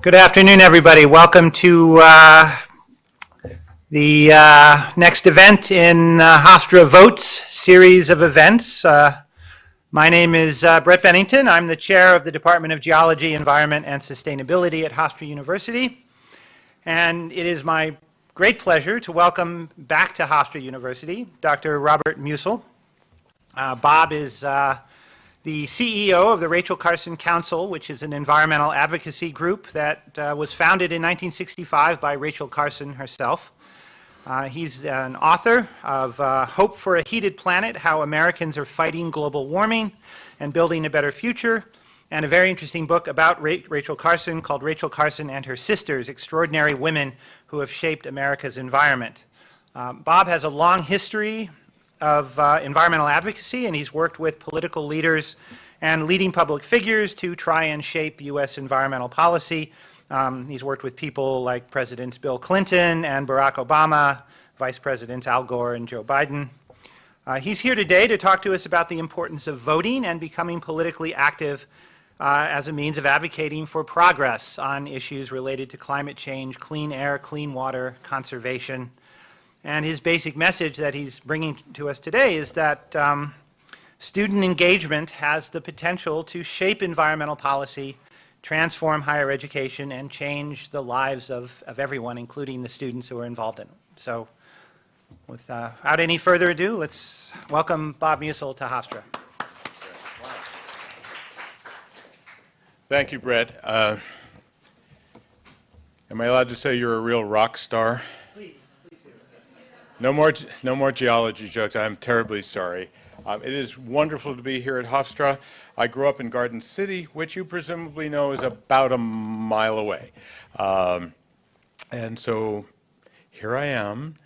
Good afternoon, everybody. Welcome to the next event in Hofstra Votes series of events. My name is Brett Bennington. I'm the chair of the Department of Geology, Environment, and Sustainability at Hofstra University. And it is my great pleasure to welcome back to Hofstra University Dr. Robert Musil. Bob is the CEO of the Rachel Carson Council, which is an environmental advocacy group that was founded in 1965 by Rachel Carson herself. He's an author of Hope for a Heated Planet, How Americans Are Fighting Global Warming and Building a Better Future, and a very interesting book about Rachel Carson called Rachel Carson and Her Sisters, Extraordinary Women Who Have Shaped America's Environment. Bob has a long history of environmental advocacy, and he's worked with political leaders and leading public figures to try and shape U.S. environmental policy. He's worked with people like Presidents Bill Clinton and Barack Obama, Vice Presidents Al Gore and Joe Biden. He's here today to talk to us about the importance of voting and becoming politically active as a means of advocating for progress on issues related to climate change, clean air, clean water, conservation. And his basic message that he's bringing to us today is that student engagement has the potential to shape environmental policy, transform higher education, and change the lives of everyone, including the students who are involved in it. So without any further ado, let's welcome Bob Musil to Hofstra. Thank you, Brett. Am I allowed to say you're a real rock star? No more geology jokes. I'm terribly sorry. It is wonderful to be here at Hofstra. I grew up in Garden City, which you presumably know is about a mile away. And so here I am.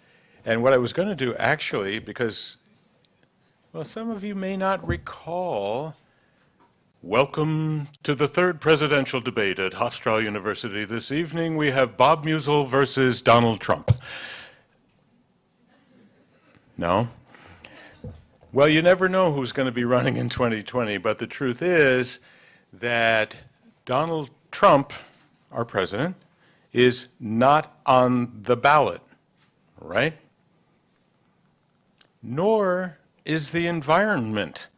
And what I was going to do, actually, because, well, some of you may not recall, welcome to the third presidential debate at Hofstra University. This evening we have Bob Musil versus Donald Trump. No? Well, you never know who's going to be running in 2020, but the truth is that Donald Trump, our president, is not on the ballot, right? Nor is the environment.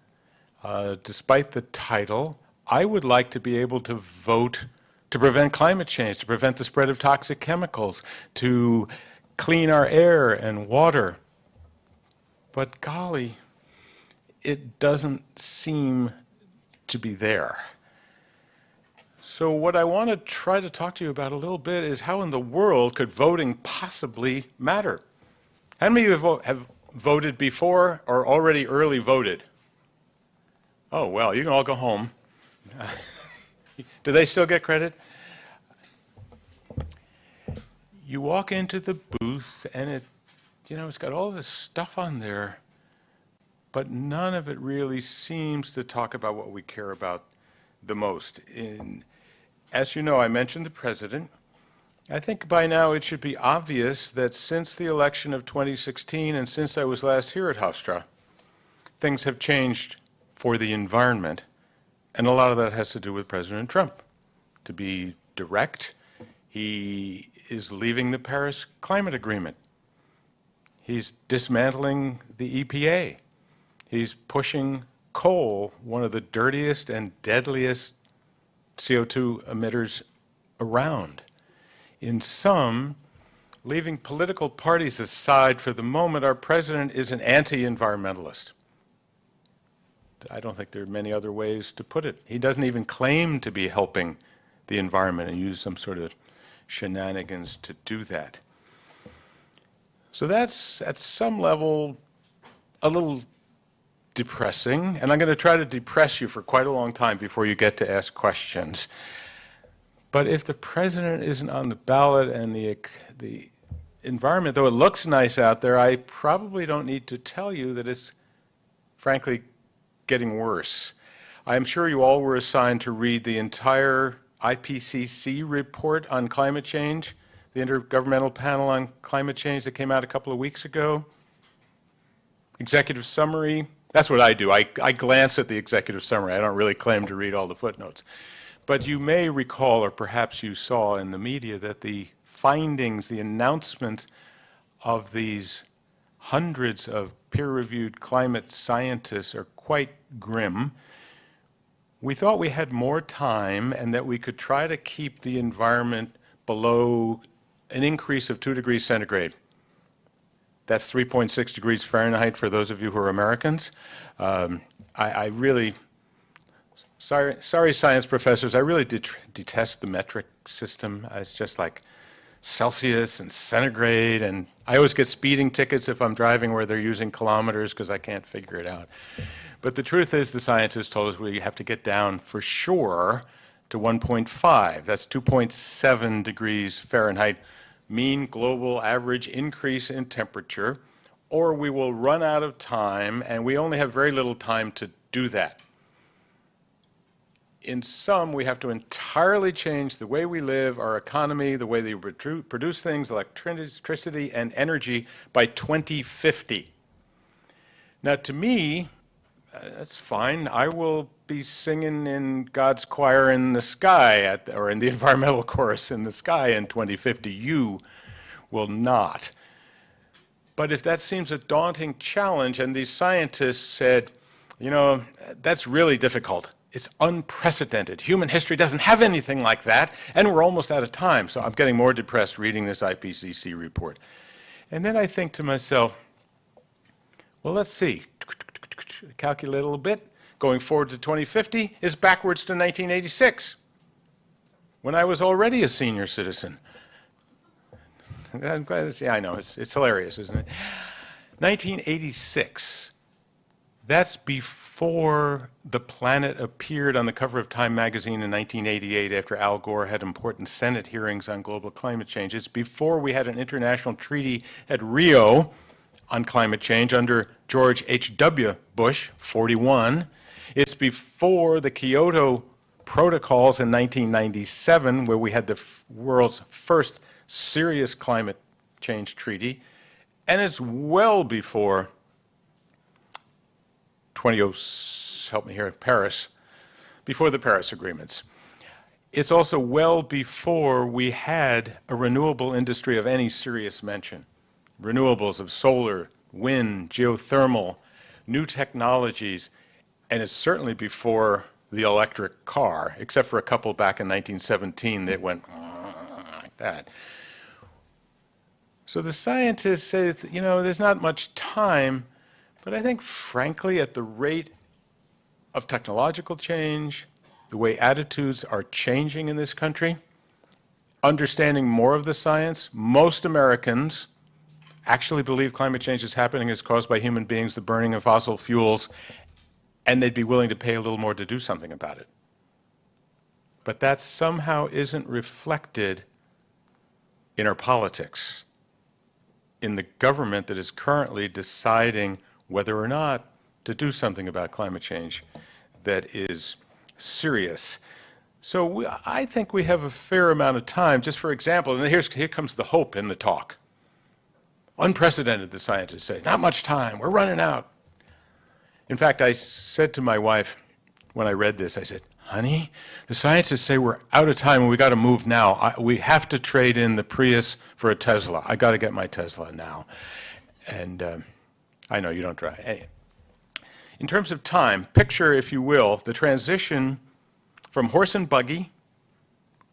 Despite the title, I would like to be able to vote to prevent climate change, to prevent the spread of toxic chemicals, to clean our air and water. But golly, it doesn't seem to be there. So what I want to try to talk to you about a little bit is how in the world could voting possibly matter? How many of you have voted before or already early voted? Oh, well, you can all go home. Do they still get credit? You walk into the booth and it's got all this stuff on there, but none of it really seems to talk about what we care about the most. As you know, I mentioned the president. I think by now it should be obvious that since the election of 2016 and since I was last here at Hofstra, things have changed for the environment, and a lot of that has to do with President Trump. To be direct, he is leaving the Paris Climate Agreement. He's dismantling the EPA. He's pushing coal, one of the dirtiest and deadliest CO2 emitters around. In sum, leaving political parties aside for the moment, our president is an anti-environmentalist. I don't think there are many other ways to put it. He doesn't even claim to be helping the environment and use some sort of shenanigans to do that. So that's, at some level, a little depressing, and I'm going to try to depress you for quite a long time before you get to ask questions. But if the president isn't on the ballot and the environment, though it looks nice out there, I probably don't need to tell you that it's, frankly, getting worse. I'm sure you all were assigned to read the entire IPCC report on climate change, the Intergovernmental Panel on Climate Change that came out a couple of weeks ago. Executive summary, that's what I do. I glance at the executive summary. I don't really claim to read all the footnotes. But you may recall, or perhaps you saw in the media, that the findings, the announcement of these hundreds of peer-reviewed climate scientists are quite grim. We thought we had more time and that we could try to keep the environment below an increase of 2 degrees centigrade. That's 3.6 degrees Fahrenheit for those of you who are Americans. I really, sorry science professors, I really detest the metric system. It's just like Celsius and centigrade, and I always get speeding tickets if I'm driving where they're using kilometers because I can't figure it out. But the truth is the scientists told us we have to get down for sure to 1.5. That's 2.7 degrees Fahrenheit, mean global average increase in temperature, or we will run out of time, and we only have very little time to do that. In sum, we have to entirely change the way we live, our economy, the way they produce things, electricity and energy by 2050. Now, to me, that's fine. I will be singing in God's choir in the sky, or in the environmental chorus in the sky in 2050. You will not. But if that seems a daunting challenge, and these scientists said, you know, that's really difficult. It's unprecedented. Human history doesn't have anything like that, and we're almost out of time. So I'm getting more depressed reading this IPCC report. And then I think to myself, well, let's see. Calculate a little bit. Going forward to 2050 is backwards to 1986, when I was already a senior citizen. I'm glad yeah, I know, it's hilarious, isn't it? 1986. That's before the planet appeared on the cover of Time magazine in 1988 after Al Gore had important Senate hearings on global climate change. It's before we had an international treaty at Rio on climate change under George H.W. Bush, 41. It's before the Kyoto protocols in 1997, where we had the world's first serious climate change treaty. And it's well before help me here, Paris, before the Paris agreements. It's also well before we had a renewable industry of any serious mention. Renewables of solar, wind, geothermal, new technologies, and it's certainly before the electric car, except for a couple back in 1917 that went like that. So the scientists say, you know, there's not much time. But I think, frankly, at the rate of technological change, the way attitudes are changing in this country, understanding more of the science, most Americans actually believe climate change is happening is caused by human beings, the burning of fossil fuels, and they'd be willing to pay a little more to do something about it. But that somehow isn't reflected in our politics, in the government that is currently deciding whether or not to do something about climate change that is serious. So I think we have a fair amount of time. Just for example, and here comes the hope in the talk. Unprecedented, the scientists say. Not much time. We're running out. In fact, I said to my wife when I read this, I said, honey, the scientists say we're out of time and we got to move now. We have to trade in the Prius for a Tesla. I got to get my Tesla now. And I know you don't drive. Hey. In terms of time, picture, if you will, the transition from horse and buggy,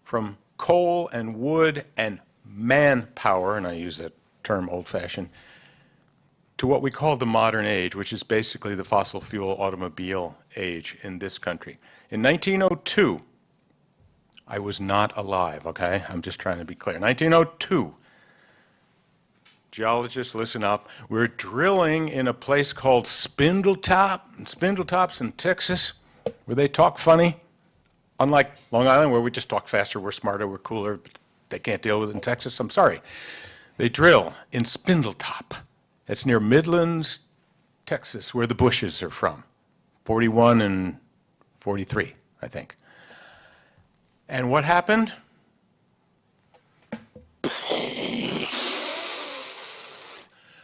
from coal and wood and manpower, and I use that term old-fashioned, to what we call the modern age, which is basically the fossil fuel automobile age in this country. In 1902, I was not alive, okay? I'm just trying to be clear. 1902. Geologists, listen up. We're drilling in a place called Spindletops in Texas, where they talk funny. Unlike Long Island, where we just talk faster, we're smarter, we're cooler, but they can't deal with it in Texas. I'm sorry. They drill in Spindletop. It's near Midlands, Texas, where the Bushes are from. 41 and 43, I think. And what happened?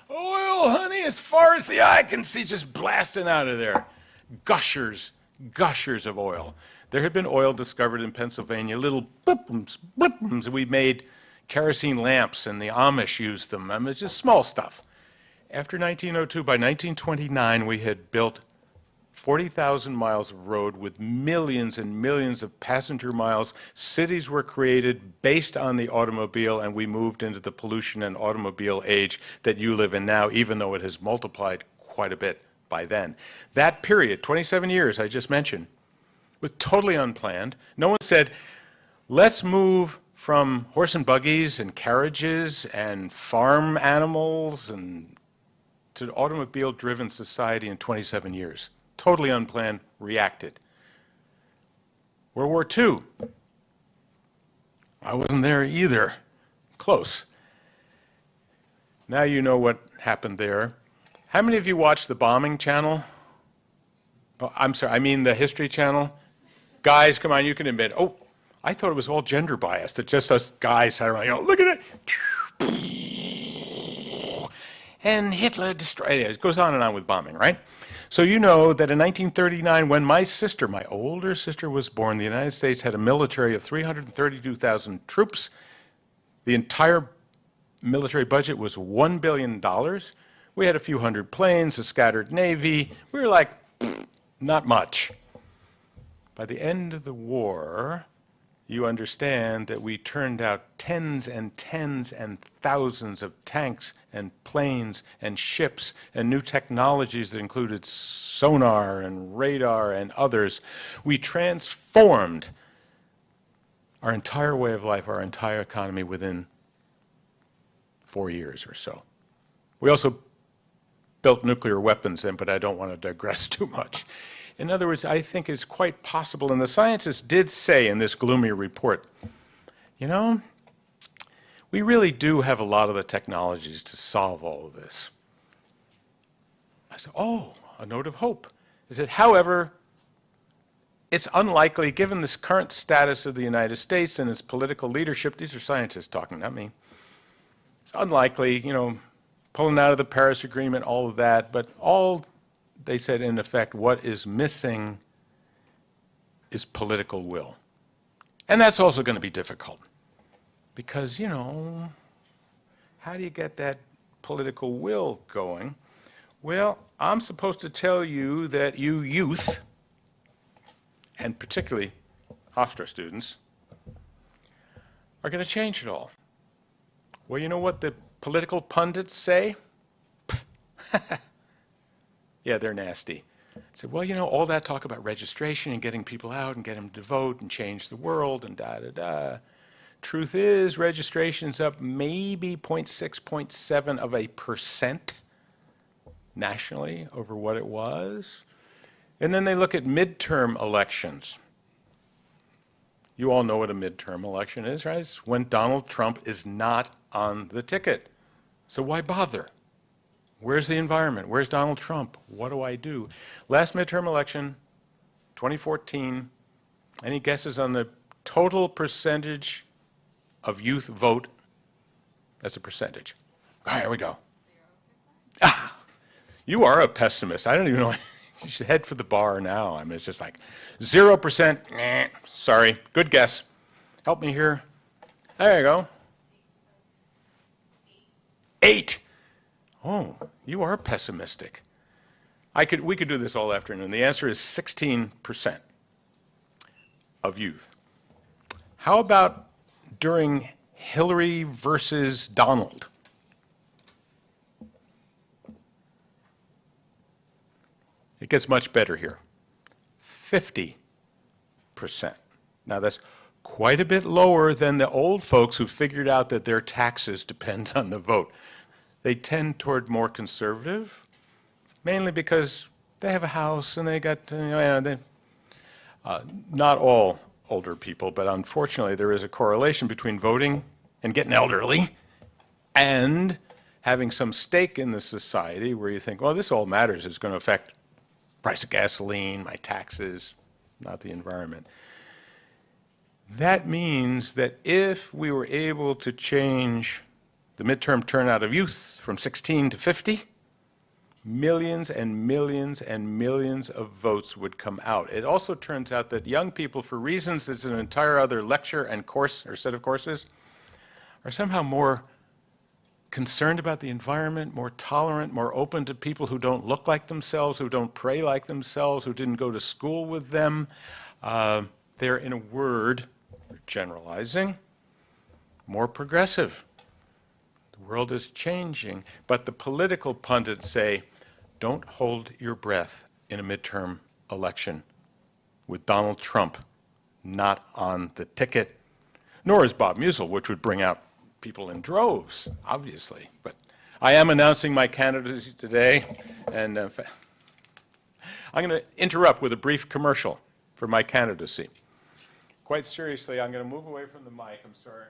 Oil, honey, as far as the eye can see, just blasting out of there. Gushers of oil. There had been oil discovered in Pennsylvania, little blippums, blippums. We made kerosene lamps, and the Amish used them. I mean, it's just small stuff. After 1902, by 1929, we had built 40,000 miles of road with millions and millions of passenger miles. Cities were created based on the automobile, and we moved into the pollution and automobile age that you live in now, even though it has multiplied quite a bit by then. That period, 27 years I just mentioned, was totally unplanned. No one said, let's move from horse and buggies and carriages and farm animals and to automobile-driven society in 27 years. Totally unplanned, reacted. World War II. I wasn't there either. Close. Now you know what happened there. How many of you watched the bombing channel? Oh, I'm sorry, I mean the History Channel. Guys, come on, you can admit. Oh, I thought it was all gender biased, that just us guys sat around, look at it. And Hitler destroyed it. It goes on and on with bombing, right? So you know that in 1939, when my sister, my older sister, was born, the United States had a military of 332,000 troops. The entire military budget was $1 billion. We had a few hundred planes, a scattered navy. We were like, not much. By the end of the war, you understand that we turned out tens and tens and thousands of tanks and planes and ships and new technologies that included sonar and radar and others. We transformed our entire way of life, our entire economy within 4 years or so. We also built nuclear weapons then, but I don't want to digress too much. In other words, I think it's quite possible, and the scientists did say in this gloomy report, you know, we really do have a lot of the technologies to solve all of this. I said, oh, a note of hope. I said, however, it's unlikely, given this current status of the United States and its political leadership, these are scientists talking, not me, it's unlikely, you know, pulling out of the Paris Agreement, all of that, but all they said, in effect, what is missing is political will. And that's also going to be difficult because, you know, how do you get that political will going? Well, I'm supposed to tell you that you youth, and particularly Hofstra students, are going to change it all. Well, you know what the political pundits say? Yeah, they're nasty. I said, well, you know, all that talk about registration and getting people out and getting them to vote and change the world and da-da-da. Truth is, registration's up maybe 0.6, 0.7% nationally over what it was. And then they look at midterm elections. You all know what a midterm election is, right? It's when Donald Trump is not on the ticket. So why bother? Where's the environment? Where's Donald Trump? What do I do? Last midterm election, 2014, any guesses on the total percentage of youth vote as a percentage? All right, here we go. 0%. Ah, you are a pessimist. I don't even know. You should head for the bar now. I mean, it's just like 0%. Sorry. Good guess. Help me here. There you go. 8. Oh, you are pessimistic. We could do this all afternoon. The answer is 16% of youth. How about during Hillary versus Donald? It gets much better here. 50%. Now that's quite a bit lower than the old folks who figured out that their taxes depend on the vote. They tend toward more conservative, mainly because they have a house and they got, not all older people, but unfortunately there is a correlation between voting and getting elderly and having some stake in the society where you think, well, this all matters. It's going to affect price of gasoline, my taxes, not the environment. That means that if we were able to change the midterm turnout of youth from 16 to 50, millions and millions and millions of votes would come out. It also turns out that young people, for reasons that's an entire other lecture and course or set of courses, are somehow more concerned about the environment, more tolerant, more open to people who don't look like themselves, who don't pray like themselves, who didn't go to school with them. They're, in a word, generalizing, more progressive. The world is changing, but the political pundits say, don't hold your breath in a midterm election with Donald Trump not on the ticket, nor is Bob Musil, which would bring out people in droves, obviously. But I am announcing my candidacy today, and I'm going to interrupt with a brief commercial for my candidacy. Quite seriously, I'm going to move away from the mic. I'm sorry.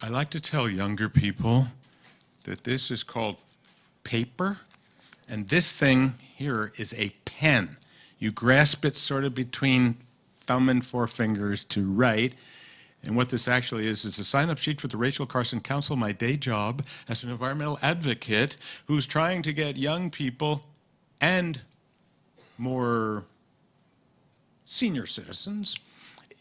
I like to tell younger people that this is called paper, and this thing here is a pen. You grasp it sort of between thumb and forefingers to write. And what this actually is a sign-up sheet for the Rachel Carson Council, my day job as an environmental advocate who's trying to get young people and more senior citizens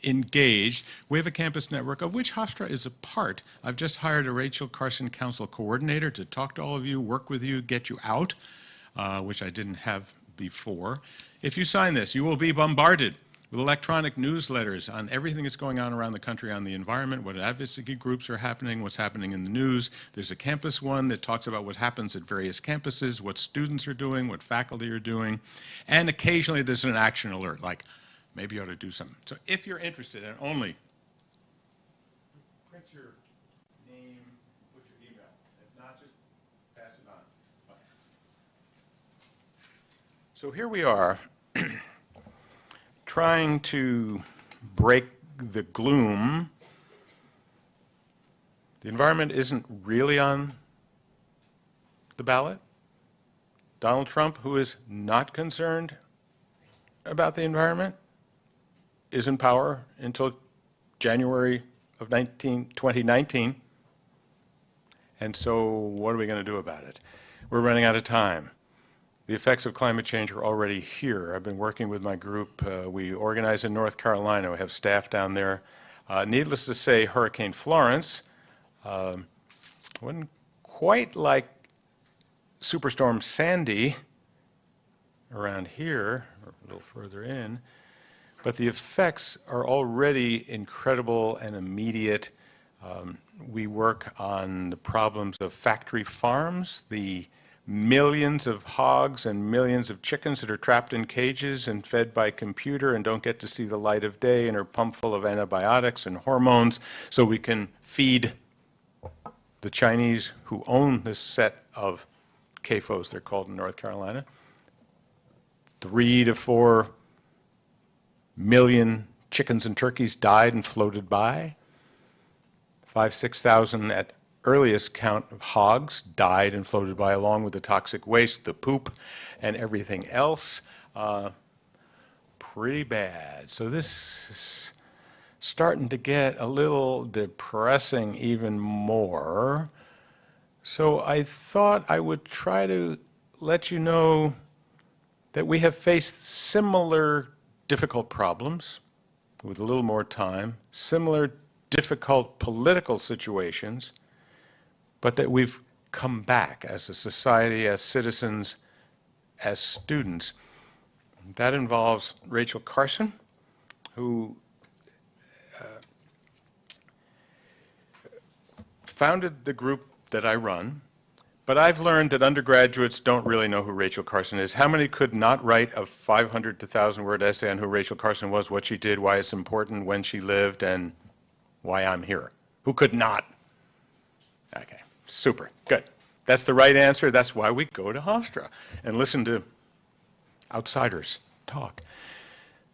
engaged. We have a campus network of which Hofstra is a part. I've just hired a Rachel Carson Council coordinator to talk to all of you, work with you, get you out, which I didn't have before. If you sign this, you will be bombarded with electronic newsletters on everything that's going on around the country on the environment, what advocacy groups are happening, what's happening in the news. There's a campus one that talks about what happens at various campuses, what students are doing, what faculty are doing, and occasionally there's an action alert, like maybe you ought to do something. So if you're interested, and only print your name, put your email, if not, just pass it on. Bye. So here we are, trying to break the gloom. The environment isn't really on the ballot. Donald Trump, who is not concerned about the environment, is in power until January of 2019. And so what are we going to do about it? We're running out of time. The effects of climate change are already here. I've been working with my group. We organize in North Carolina. We have staff down there. Needless to say, Hurricane Florence wasn't quite like Superstorm Sandy around here, or a little further in, but the effects are already incredible and immediate. We work on the problems of factory farms, the millions of hogs and millions of chickens that are trapped in cages and fed by computer and don't get to see the light of day and are pumped full of antibiotics and hormones so we can feed the Chinese who own this set of CAFOs, they're called in North Carolina. 3 to 4 million chickens and turkeys died and floated by. 6,000 at earliest count of hogs died and floated by, along with the toxic waste, the poop, and everything else. Pretty bad. So this is starting to get a little depressing even more. So I thought I would try to let you know that we have faced similar difficult problems with a little more time, similar difficult political situations, but that we've come back as a society, as citizens, as students. That involves Rachel Carson, who founded the group that I run, but I've learned that undergraduates don't really know who Rachel Carson is. How many could not write a 500 to 1,000 word essay on who Rachel Carson was, what she did, why it's important, when she lived, and why I'm here? Who could not? Okay, super, good. That's the right answer. That's why we go to Hofstra and listen to outsiders talk.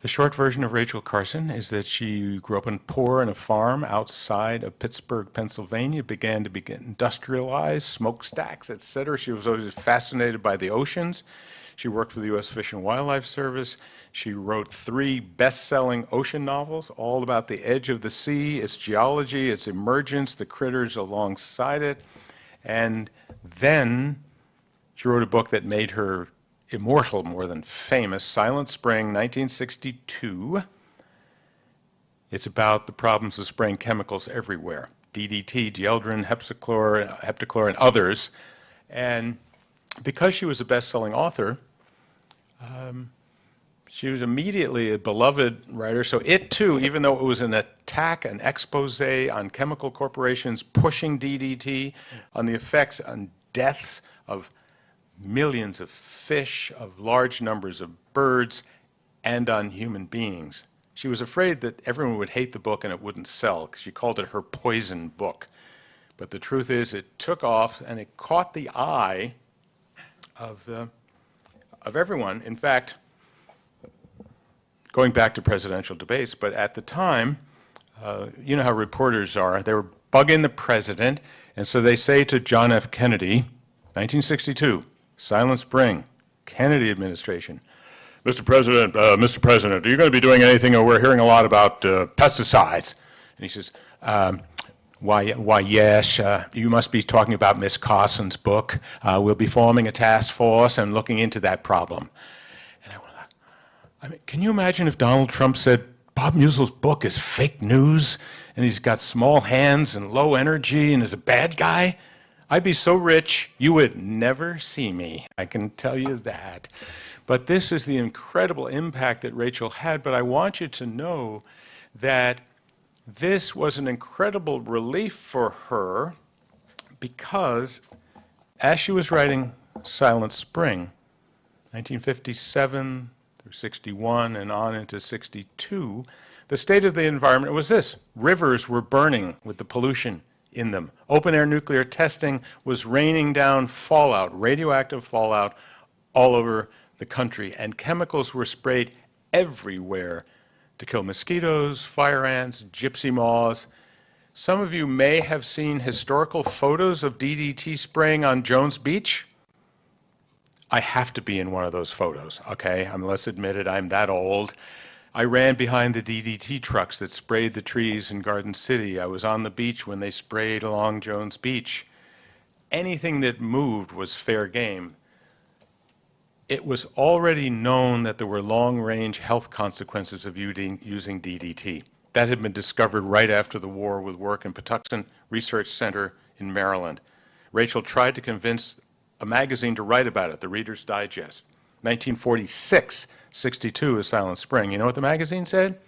The short version of Rachel Carson is that she grew up poor in a farm outside of Pittsburgh, Pennsylvania, began to industrialize, smokestacks, etc. She was always fascinated by the oceans. She worked for the U.S. Fish and Wildlife Service. She wrote 3 best-selling ocean novels, all about the edge of the sea, its geology, its emergence, the critters alongside it. And then she wrote a book that made her immortal more than famous, Silent Spring, 1962. It's about the problems of spraying chemicals everywhere. DDT, dieldrin, heptachlor, and others. And because she was a best-selling author, she was immediately a beloved writer. So it, too, even though it was an attack, an expose on chemical corporations pushing DDT, on the effects on deaths of millions of fish, of large numbers of birds, and on human beings. She was afraid that everyone would hate the book and it wouldn't sell, because she called it her poison book. But the truth is, it took off and it caught the eye of everyone. In fact, going back to presidential debates, but at the time, you know how reporters are. They were bugging the president, and so they say to John F. Kennedy, 1962, Silent Spring, Kennedy administration, Mr. President, are you going to be doing anything? We're hearing a lot about pesticides. And he says, why, yes, you must be talking about Miss Carson's book. We'll be forming a task force and looking into that problem. And I mean, can you imagine if Donald Trump said, Bob Musil's book is fake news, and he's got small hands and low energy and is a bad guy? I'd be so rich, you would never see me. I can tell you that. But this is the incredible impact that Rachel had. But I want you to know that this was an incredible relief for her, because as she was writing Silent Spring, 1957 through 61 and on into 62, the state of the environment was this. Rivers were burning with the pollution in them. Open-air nuclear testing was raining down fallout, radioactive fallout, all over the country, and chemicals were sprayed everywhere to kill mosquitoes, fire ants, gypsy moths. Some of you may have seen historical photos of DDT spraying on Jones Beach. I have to be in one of those photos, okay? Let's admit it, I'm that old. I ran behind the DDT trucks that sprayed the trees in Garden City. I was on the beach when they sprayed along Jones Beach. Anything that moved was fair game. It was already known that there were long-range health consequences of using DDT. That had been discovered right after the war with work in Patuxent Research Center in Maryland. Rachel tried to convince a magazine to write about it, the Reader's Digest. 1946, 62 is Silent Spring. You know what the magazine said?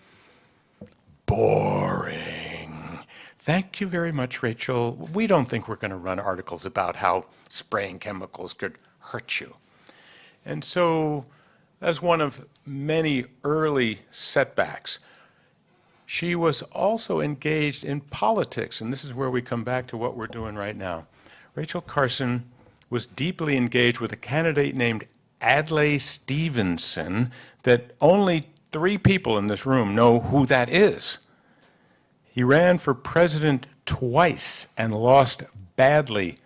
Boring. Thank you very much, Rachel. We don't think we're going to run articles about how spraying chemicals could hurt you. And so that's one of many early setbacks. She was also engaged in politics, and this is where we come back to what we're doing right now. Rachel Carson was deeply engaged with a candidate named Adlai Stevenson that only 3 people in this room know who that is. He ran for president twice and lost badly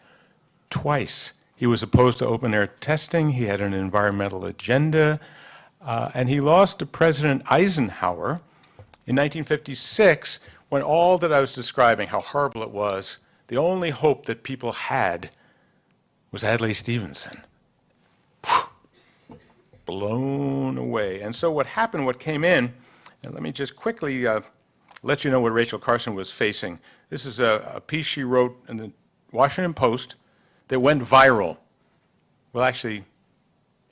twice. He was opposed to open-air testing. He had an environmental agenda. And he lost to President Eisenhower in 1956, when all that I was describing, how horrible it was, the only hope that people had was Adlai Stevenson. Blown away. And so what happened, what came in, and let me just quickly let you know what Rachel Carson was facing. This is a piece she wrote in the Washington Post that went viral. Well, actually,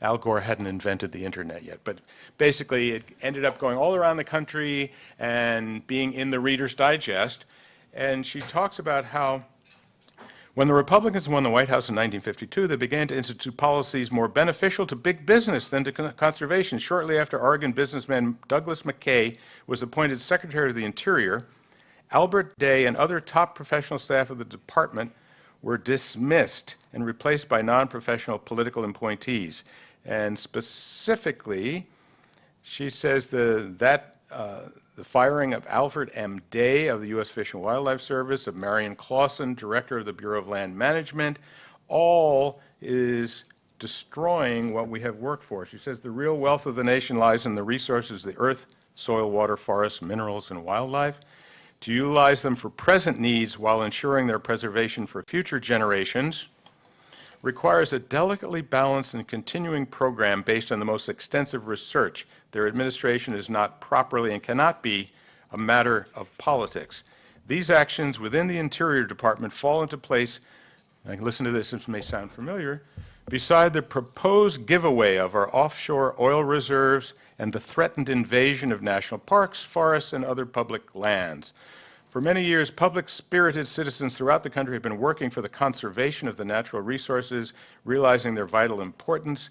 Al Gore hadn't invented the internet yet, but basically it ended up going all around the country and being in the Reader's Digest. And she talks about how when the Republicans won the White House in 1952, they began to institute policies more beneficial to big business than to conservation. Shortly after Oregon businessman Douglas McKay was appointed Secretary of the Interior, Albert Day and other top professional staff of the department were dismissed and replaced by non-professional political appointees. And specifically, she says the firing of Alfred M. Day of the U.S. Fish and Wildlife Service, of Marion Clausen, Director of the Bureau of Land Management, all is destroying what we have worked for. She says the real wealth of the nation lies in the resources of the earth, soil, water, forests, minerals, and wildlife. to utilize them for present needs while ensuring their preservation for future generations requires a delicately balanced and continuing program based on the most extensive research. Their administration is not properly and cannot be a matter of politics. These actions within the Interior Department fall into place, and listen to this, this may sound familiar, beside the proposed giveaway of our offshore oil reserves and the threatened invasion of national parks, forests, and other public lands. For many years, public-spirited citizens throughout the country have been working for the conservation of the natural resources, realizing their vital importance.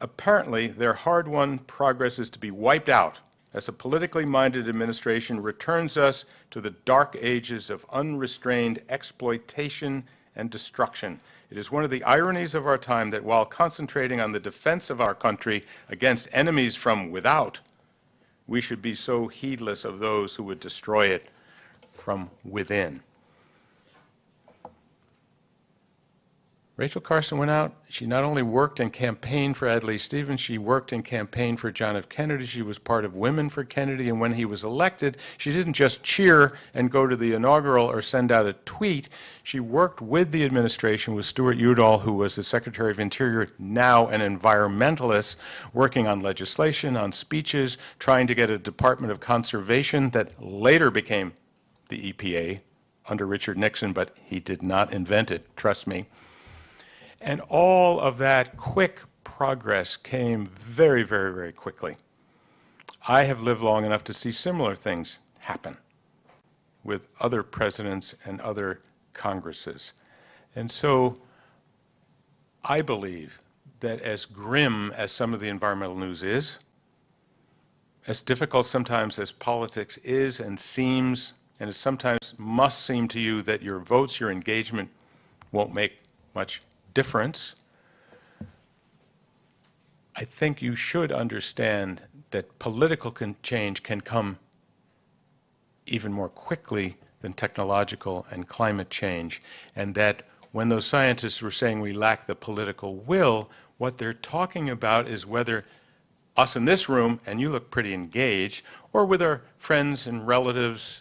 Apparently, their hard-won progress is to be wiped out as a politically minded administration returns us to the dark ages of unrestrained exploitation and destruction. It is one of the ironies of our time that while concentrating on the defense of our country against enemies from without, we should be so heedless of those who would destroy it from within. Rachel Carson went out. She not only worked and campaigned for Adlai Stevens, she worked and campaigned for John F. Kennedy. She was part of Women for Kennedy, and when he was elected, she didn't just cheer and go to the inaugural or send out a tweet. She worked with the administration, with Stuart Udall, who was the Secretary of Interior, now an environmentalist, working on legislation, on speeches, trying to get a Department of Conservation that later became the EPA under Richard Nixon, but he did not invent it, trust me. And all of that quick progress came very, very, very quickly. I have lived long enough to see similar things happen with other presidents and other Congresses. And so I believe that as grim as some of the environmental news is, as difficult sometimes as politics is and seems, and it sometimes must seem to you that your votes, your engagement won't make much difference, I think you should understand that political change can come even more quickly than technological and climate change, and that when those scientists were saying we lack the political will, what they're talking about is whether us in this room, and you look pretty engaged, or with our friends and relatives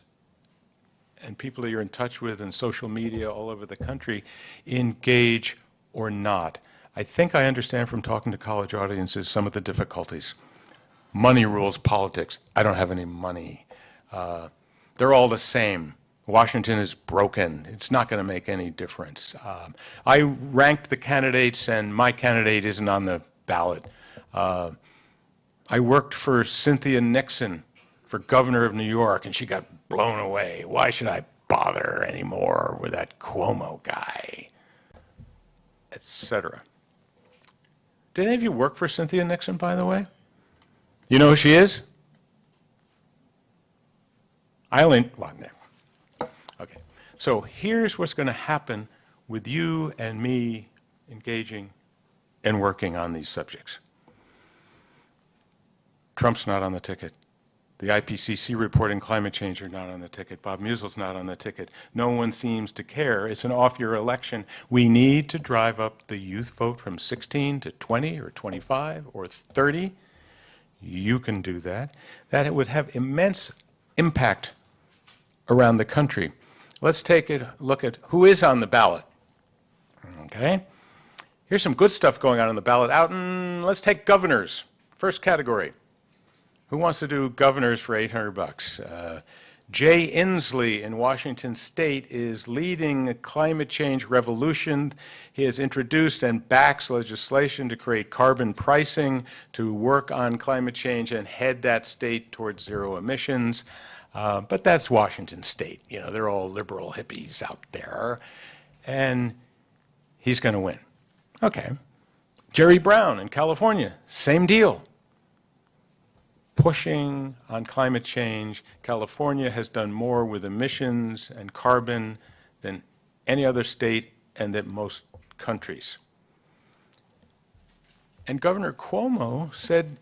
and people that you're in touch with in social media all over the country, engage or not. I think I understand from talking to college audiences some of the difficulties. Money rules politics. I don't have any money. They're all the same. Washington is broken. It's not going to make any difference. I ranked the candidates, and my candidate isn't on the ballot. I worked for Cynthia Nixon for governor of New York, and she got blown away. Why should I bother anymore with that Cuomo guy? Etc. Did any of you work for Cynthia Nixon, by the way? You know who she is? Well, no. Okay. So here's what's going to happen with you and me engaging and working on these subjects. Trump's not on the ticket. The IPCC report and climate change are not on the ticket. Bob Musil's not on the ticket. No one seems to care. It's an off-year election. We need to drive up the youth vote from 16 to 20 or 25 or 30. You can do that. That would have immense impact around the country. Let's take a look at who is on the ballot. Okay. Here's some good stuff going on the ballot. Let's take governors. First category. Who wants to do governors for $800? Jay Inslee in Washington State is leading a climate change revolution. He has introduced and backs legislation to create carbon pricing, to work on climate change and head that state towards zero emissions. But that's Washington State. You know, they're all liberal hippies out there. And he's going to win. Okay. Jerry Brown in California, same deal. Pushing on climate change. California has done more with emissions and carbon than any other state and than most countries. And Governor Cuomo said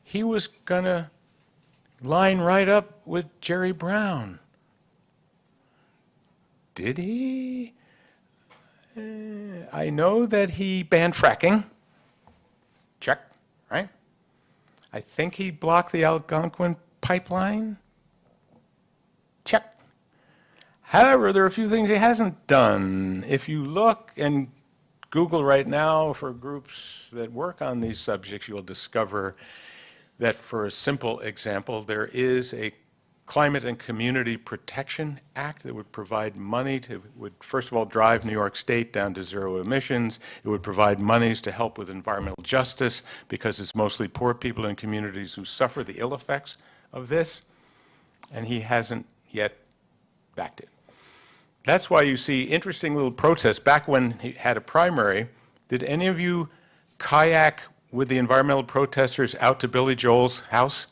he was going to line right up with Jerry Brown. Did he? I know that he banned fracking. Check, right? I think he blocked the Algonquin pipeline. However, there are a few things he hasn't done. If you look and Google right now for groups that work on these subjects, you'll discover that, for a simple example, there is a Climate and Community Protection Act that would provide money to, would first of all drive New York State down to zero emissions. It would provide monies to help with environmental justice because it's mostly poor people in communities who suffer the ill effects of this, and he hasn't yet backed it. That's why you see interesting little protests. Back when he had a primary, did any of you kayak with the environmental protesters out to Billy Joel's house?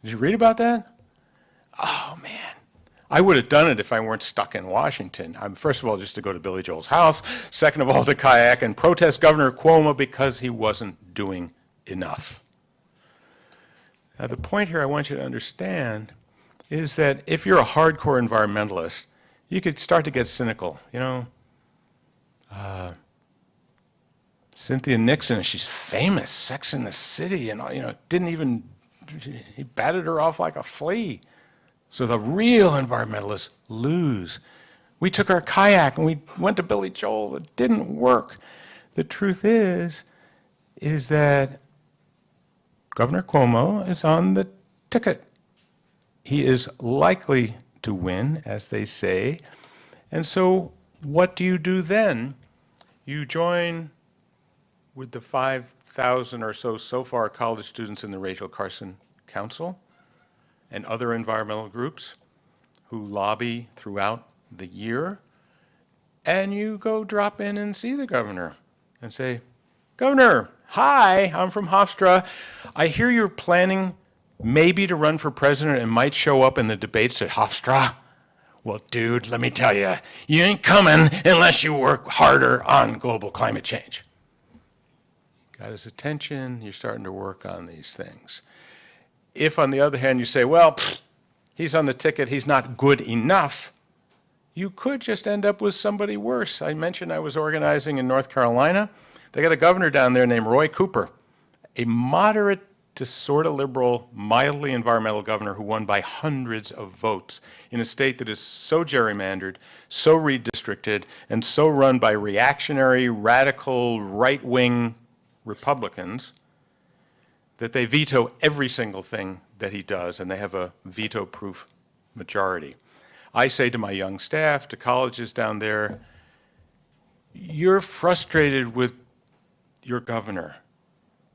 Did you read about that? Oh, man. I would have done it if I weren't stuck in Washington. First of all, just to go to Billy Joel's house. Second of all, to kayak and protest Governor Cuomo because he wasn't doing enough. Now, the point here I want you to understand is that if you're a hardcore environmentalist, you could start to get cynical. You know, Cynthia Nixon, she's famous, Sex in the City, and he batted her off like a flea. So the real environmentalists lose. We took our kayak and we went to Billy Joel. It didn't work. The truth is that Governor Cuomo is on the ticket. He is likely to win, as they say. And so what do you do then? You join with the 5,000 or so far college students in the Rachel Carson Council and other environmental groups who lobby throughout the year, and you go drop in and see the governor and say, Governor, hi, I'm from Hofstra. I hear you're planning maybe to run for president and might show up in the debates at Hofstra. Well, dude, let me tell you, you ain't coming unless you work harder on global climate change. Got his attention, you're starting to work on these things. If, on the other hand, you say, well, he's on the ticket, he's not good enough, you could just end up with somebody worse. I mentioned I was organizing in North Carolina. They got a governor down there named Roy Cooper, a moderate to sort of liberal, mildly environmental governor who won by hundreds of votes in a state that is so gerrymandered, so redistricted, and so run by reactionary, radical, right-wing Republicans that they veto every single thing that he does, and they have a veto-proof majority. I say to my young staff, to colleges down there, you're frustrated with your governor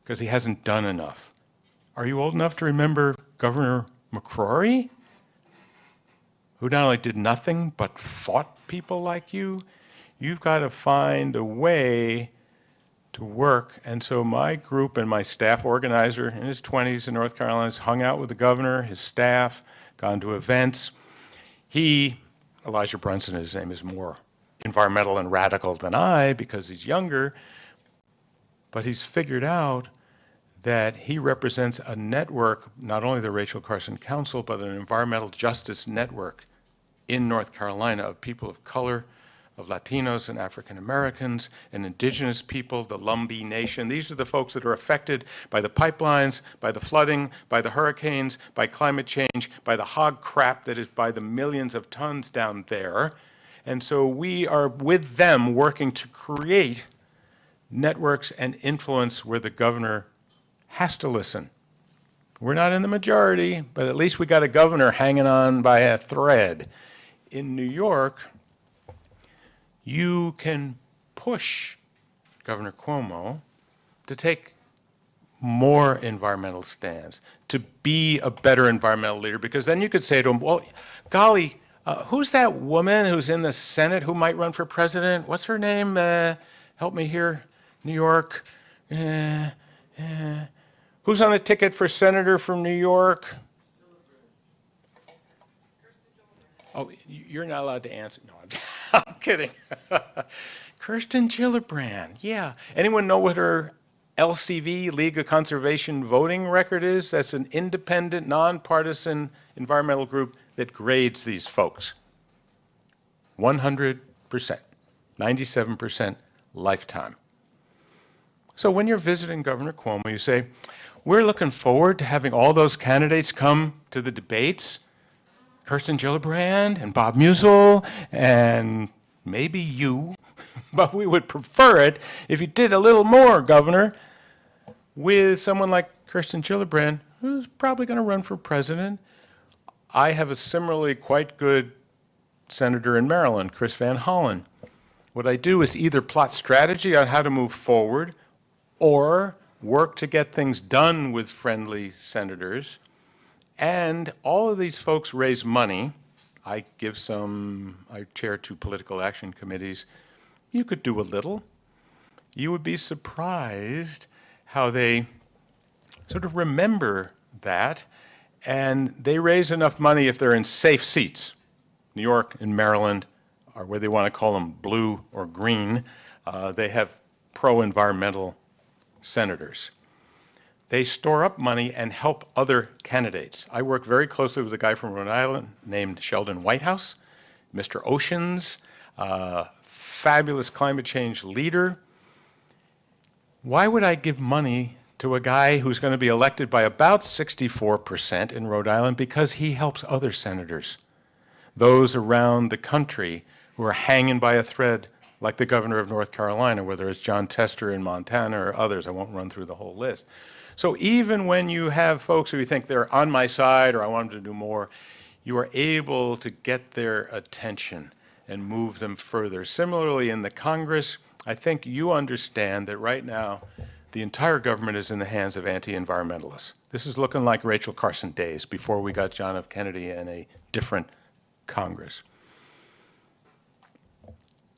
because he hasn't done enough. Are you old enough to remember Governor McCrory, who not only did nothing but fought people like you? You've got to find a way to work. And so my group and my staff organizer in his 20s in North Carolina has hung out with the governor, his staff, gone to events. Elijah Brunson, his name, is more environmental and radical than I because he's younger, but he's figured out that he represents a network, not only the Rachel Carson Council, but an environmental justice network in North Carolina of people of color, of Latinos and African Americans and indigenous people, the Lumbee Nation. These are the folks that are affected by the pipelines, by the flooding, by the hurricanes, by climate change, by the hog crap that is by the millions of tons down there. And so we are with them working to create networks and influence where the governor has to listen. We're not in the majority, but at least we got a governor hanging on by a thread. In New York, you can push Governor Cuomo to take more environmental stands, to be a better environmental leader, because then you could say to him, well, golly, who's that woman who's in the Senate who might run for president? What's her name? Help me here, New York. Who's on a ticket for senator from New York? Oh, you're not allowed to answer. No, I'm kidding. Kirsten Gillibrand, yeah. Anyone know what her LCV, League of Conservation Voting record is? That's an independent, nonpartisan environmental group that grades these folks. 100%, 97% lifetime. So when you're visiting Governor Cuomo, you say, we're looking forward to having all those candidates come to the debates. Kirsten Gillibrand and Bob Musil and maybe you, but we would prefer it if you did a little more, Governor, with someone like Kirsten Gillibrand, who's probably going to run for president. I have a similarly quite good senator in Maryland, Chris Van Hollen. What I do is either plot strategy on how to move forward or work to get things done with friendly senators. And all of these folks raise money. I chair 2 political action committees. You could do a little. You would be surprised how they sort of remember that, and they raise enough money if they're in safe seats. New York and Maryland are where they want to call them blue or green. They have pro-environmental senators. They store up money and help other candidates. I work very closely with a guy from Rhode Island named Sheldon Whitehouse, Mr. Oceans, fabulous climate change leader. Why would I give money to a guy who's going to be elected by about 64% in Rhode Island? Because he helps other senators, those around the country who are hanging by a thread, like the governor of North Carolina, whether it's John Tester in Montana or others. I won't run through the whole list. So even when you have folks who you think they're on my side or I want them to do more, you are able to get their attention and move them further. Similarly, in the Congress, I think you understand that right now the entire government is in the hands of anti-environmentalists. This is looking like Rachel Carson days before we got John F. Kennedy and a different Congress.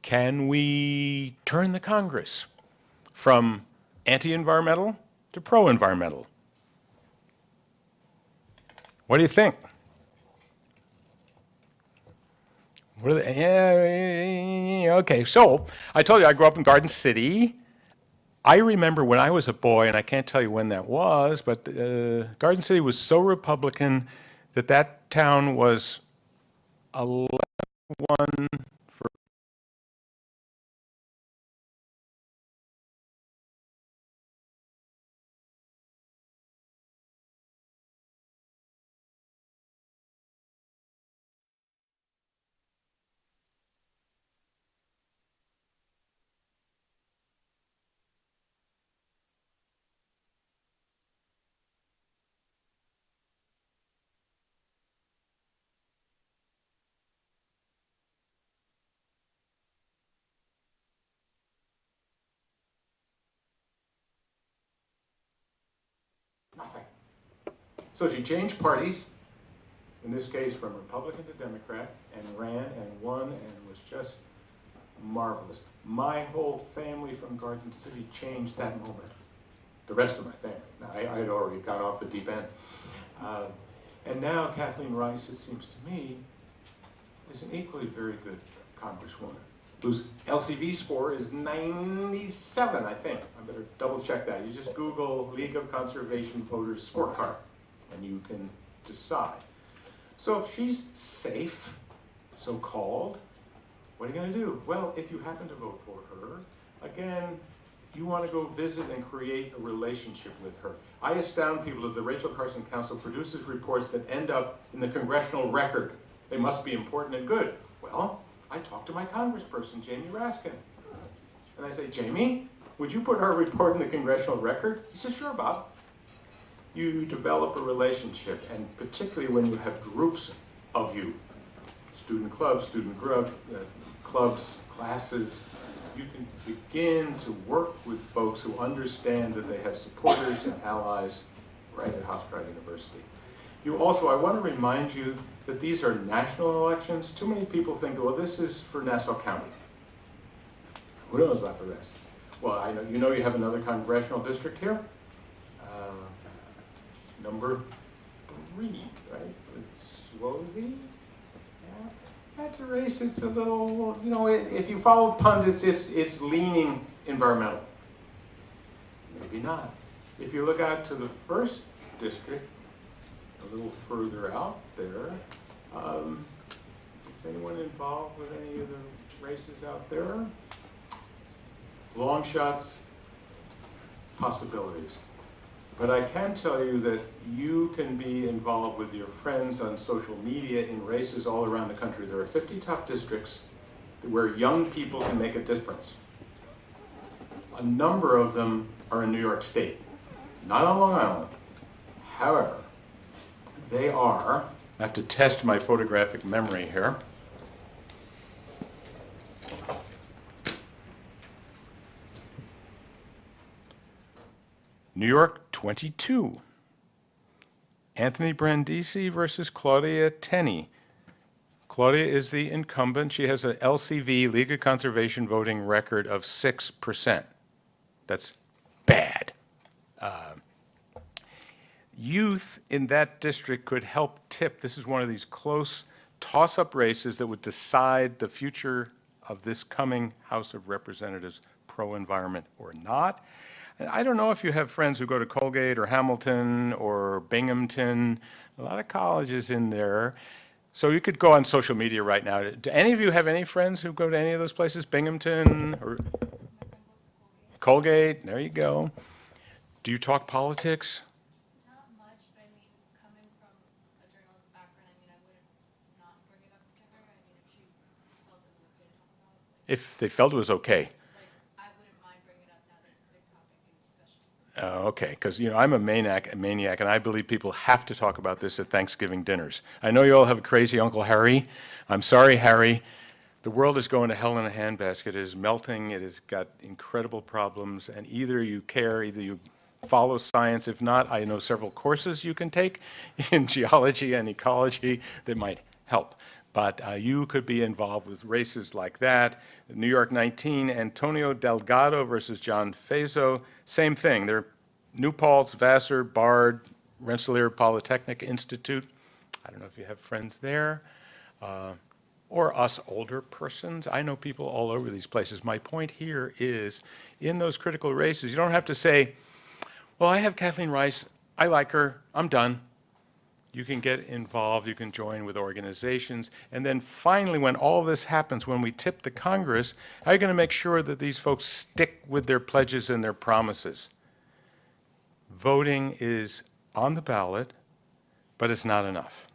Can we turn the Congress from anti-environmental to pro-environmental? What do you think? What are yeah, okay, so I told you I grew up in Garden City. I remember when I was a boy, and I can't tell you when that was, but Garden City was so Republican that that town was 11-1 for nothing. So she changed parties, in this case from Republican to Democrat, and ran and won and was just marvelous. My whole family from Garden City changed that moment. The rest of my family. Now, I had already got off the deep end. And now Kathleen Rice, it seems to me, is an equally very good congresswoman, whose LCV score is 97, I think. I better double check that. You just Google League of Conservation Voters scorecard, and you can decide. So if she's safe, so-called, what are you going to do? Well, if you happen to vote for her, again, you want to go visit and create a relationship with her. I astound people that the Rachel Carson Council produces reports that end up in the congressional record. They must be important and good. Well, I talked to my congressperson, Jamie Raskin. And I say, Jamie, would you put our report in the congressional record? He says, sure, Bob. You develop a relationship, and particularly when you have groups of you, student clubs, clubs, classes, you can begin to work with folks who understand that they have supporters and allies right at Hofstra University. You also, I want to remind you that these are national elections. Too many people think, well, this is for Nassau County. Who knows about the rest? Well, I know you have another congressional district here. Number 3, right? It's Woolsey. Yeah. That's a race. It's a little, if you follow pundits, it's leaning environmental. Maybe not. If you look out to the first district, a little further out there, is anyone involved with any of the races out there? Long shots, possibilities. But I can tell you that you can be involved with your friends on social media in races all around the country. There are 50 top districts where young people can make a difference. A number of them are in New York State, not on Long Island. However, they are, I have to test my photographic memory here. New York 22, Anthony Brandisi versus Claudia Tenney. Claudia is the incumbent. She has an LCV, League of Conservation voting record of 6%. That's bad. Youth in that district could help tip. This is one of these close toss-up races that would decide the future of this coming House of Representatives, pro-environment or not. And I don't know if you have friends who go to Colgate or Hamilton or Binghamton, a lot of colleges in there. So you could go on social media right now. Do any of you have any friends who go to any of those places? Binghamton or Colgate? There you go. Do you talk politics? Not much, but I mean, coming from a journalism background, I mean, I wouldn't not bring it up to her. I mean, if she felt it was okay to talk about it, If they felt it was okay. I wouldn't mind bringing it up now that it's a big topic in discussion. Okay, because I'm a maniac, and I believe people have to talk about this at Thanksgiving dinners. I know you all have a crazy Uncle Harry. I'm sorry, Harry. The world is going to hell in a handbasket. It is melting. It has got incredible problems, and either you care, either you follow science. If not, I know several courses you can take in geology and ecology that might help. But you could be involved with races like that. New York 19, Antonio Delgado versus John Faso. Same thing. They're New Paltz, Vassar, Bard, Rensselaer Polytechnic Institute. I don't know if you have friends there. Or us older persons. I know people all over these places. My point here is, in those critical races, you don't have to say, well, I have Kathleen Rice. I like her. I'm done. You can get involved, you can join with organizations, and then finally, when all this happens, when we tip the Congress, how are you going to make sure that these folks stick with their pledges and their promises? Voting is on the ballot, but it's not enough.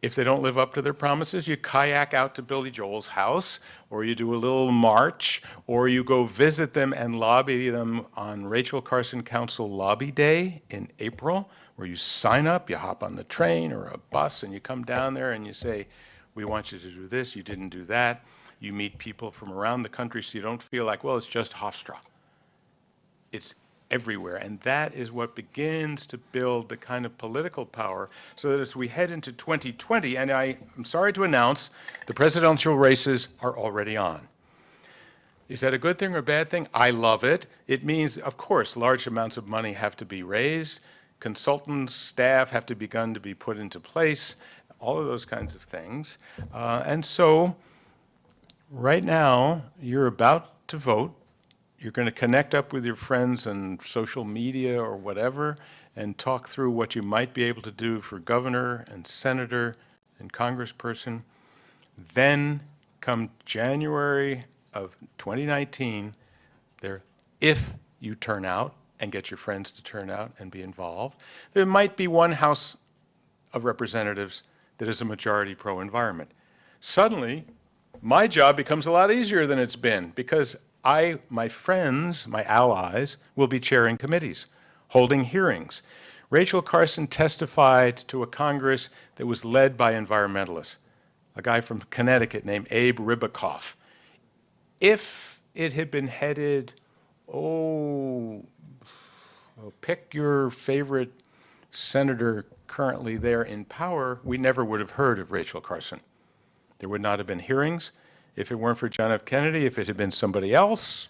If they don't live up to their promises, you kayak out to Billy Joel's house, or you do a little march, or you go visit them and lobby them on Rachel Carson Council Lobby Day in April, where you sign up, you hop on the train or a bus, and you come down there and you say, we want you to do this, you didn't do that. You meet people from around the country so you don't feel like, well, it's just Hofstra. It's everywhere, and that is what begins to build the kind of political power so that as we head into 2020, and I'm sorry to announce, the presidential races are already on. Is that a good thing or a bad thing? I love it. It means, of course, large amounts of money have to be raised, consultants, staff have to begin to be put into place, all of those kinds of things. And so right now, you're about to vote. You're going to connect up with your friends on social media or whatever and talk through what you might be able to do for governor and senator and congressperson. Then come January of 2019, if you turn out and get your friends to turn out and be involved, there might be one House of Representatives that is a majority pro-environment. Suddenly, my job becomes a lot easier than it's been because my friends, my allies, will be chairing committees, holding hearings. Rachel Carson testified to a Congress that was led by environmentalists, a guy from Connecticut named Abe Ribicoff. If it had been headed, pick your favorite senator currently there in power, we never would have heard of Rachel Carson. There would not have been hearings. If it weren't for John F. Kennedy, if it had been somebody else,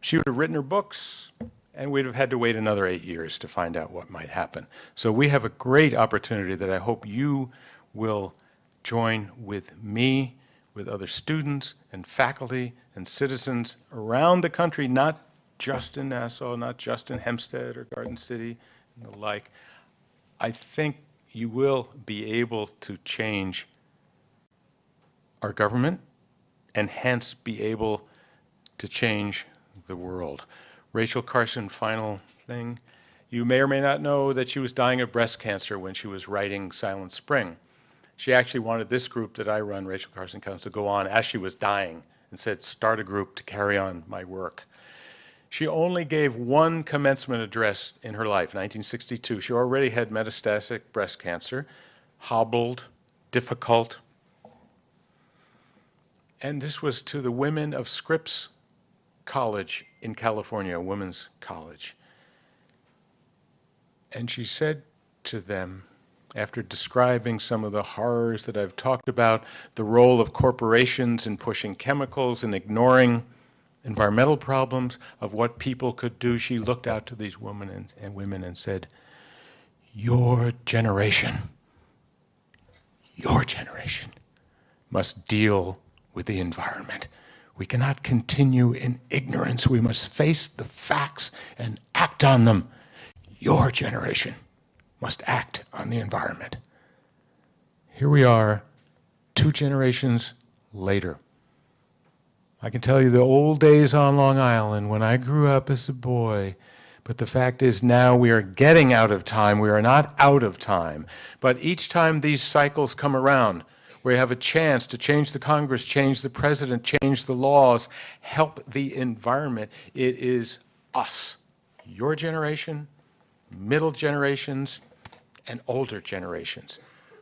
she would have written her books, and we'd have had to wait another 8 years to find out what might happen. So we have a great opportunity that I hope you will join with me, with other students and faculty and citizens around the country, not just in Nassau, not just in Hempstead or Garden City and the like. I think you will be able to change our government and hence be able to change the world. Rachel Carson, final thing. You may or may not know that she was dying of breast cancer when she was writing Silent Spring. She actually wanted this group that I run, Rachel Carson Council, to go on as she was dying and said, start a group to carry on my work. She only gave one commencement address in her life, 1962. She already had metastatic breast cancer, hobbled, difficult. And this was to the women of Scripps College in California, a women's college. And she said to them, after describing some of the horrors that I've talked about, the role of corporations in pushing chemicals and ignoring environmental problems, of what people could do, she looked out to these women and said, your generation must deal with the environment. We cannot continue in ignorance. We must face the facts and act on them. Your generation must act on the environment. Here we are, 2 generations later. I can tell you the old days on Long Island when I grew up as a boy, but the fact is now we are getting out of time. We are not out of time. But each time these cycles come around, we have a chance to change the Congress, change the president, change the laws, help the environment. It is us, your generation, middle generations, and older generations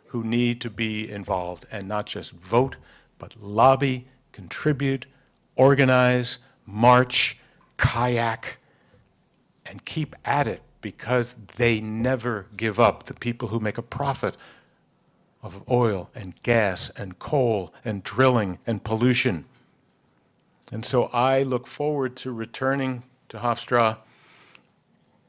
who need to be involved and not just vote, but lobby, contribute, organize, march, kayak, and keep at it, because they never give up. The people who make a profit of oil and gas and coal and drilling and pollution. And so I look forward to returning to Hofstra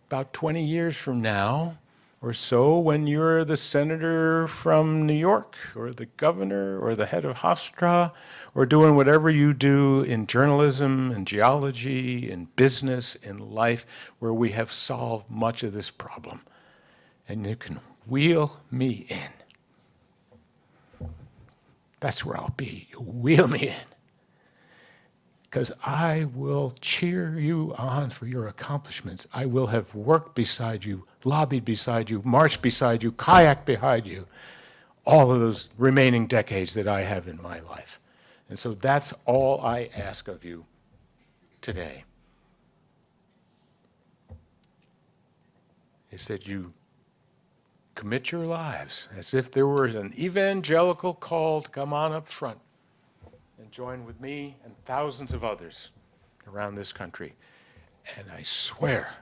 about 20 years from now or so, when you're the senator from New York or the governor or the head of Hofstra, or doing whatever you do in journalism and geology and business in life, where we have solved much of this problem. And you can wheel me in. That's where I'll be. You wheel me in. Because I will cheer you on for your accomplishments. I will have worked beside you, lobbied beside you, marched beside you, kayaked behind you, all of those remaining decades that I have in my life. And so that's all I ask of you today, is that you commit your lives as if there were an evangelical call to come on up front and join with me and thousands of others around this country. And I swear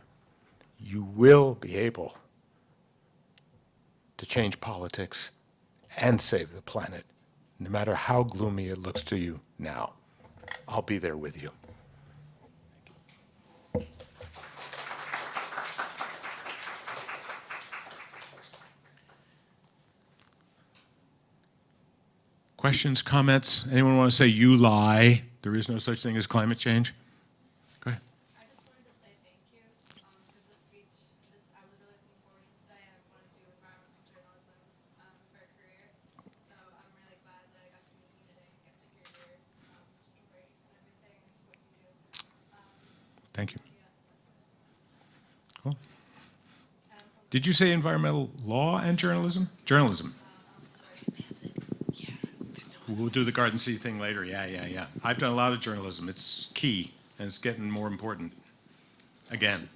you will be able to change politics and save the planet, no matter how gloomy it looks to you now. I'll be there with you. Questions, comments? Anyone want to say you lie? There is no such thing as climate change? Go ahead. I just wanted to say thank you for the speech. I was really looking forward to today. I wanted to do environmental journalism for a career. So I'm really glad that I got to meet you today and get to hear your story and everything and what you do. Thank you. Yeah, that's Cool. Did you say environmental law and journalism? Journalism. We'll do the Garden City thing later. Yeah. I've done a lot of journalism. It's key, and it's getting more important. Again.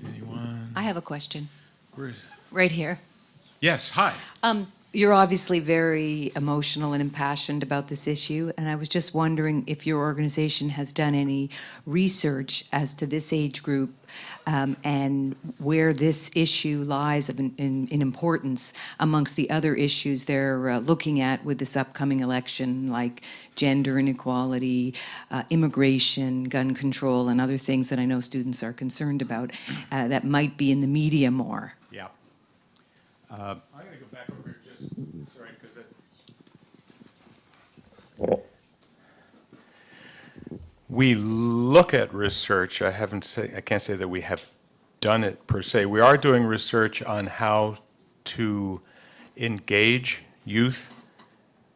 Anyone? I have a question. Where is Right here. Yes, hi. You're obviously very emotional and impassioned about this issue, and I was just wondering if your organization has done any research as to this age group and where this issue lies in importance amongst the other issues they're looking at with this upcoming election, like gender inequality, immigration, gun control, and other things that I know students are concerned about that might be in the media more. Yeah. I'm going to go back over here just, sorry, because we look at research. I can't say that we have done it per se. We are doing research on how to engage youth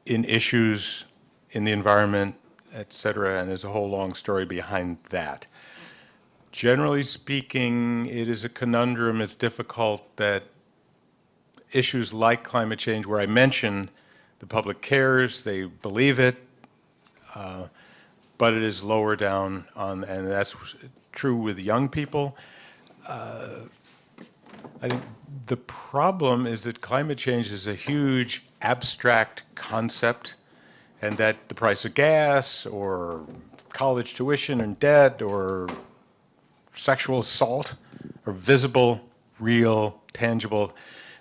in issues in the environment, et cetera, and there's a whole long story behind that. Generally speaking, it is a conundrum. It's difficult that issues like climate change, where I mention the public cares, they believe it, but it is lower down on, and that's true with young people. I think the problem is that climate change is a huge abstract concept, and that the price of gas or college tuition and debt or sexual assault are visible, real, tangible.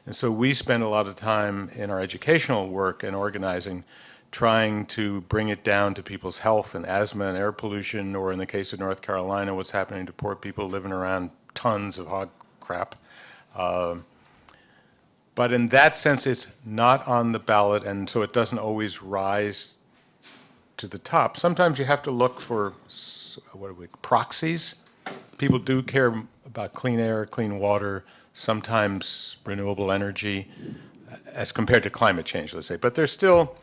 And so we spend a lot of time in our educational work and organizing trying to bring it down to people's health and asthma and air pollution, or in the case of North Carolina, what's happening to poor people living around tons of hog crap. But in that sense, it's not on the ballot, and so it doesn't always rise to the top. Sometimes you have to look for, proxies. People do care about clean air, clean water, sometimes renewable energy, as compared to climate change, let's say. But they're still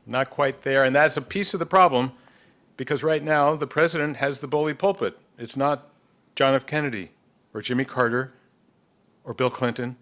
not quite there, and that's a piece of the problem, because right now the president has the bully pulpit. It's not John F. Kennedy or Jimmy Carter or Bill Clinton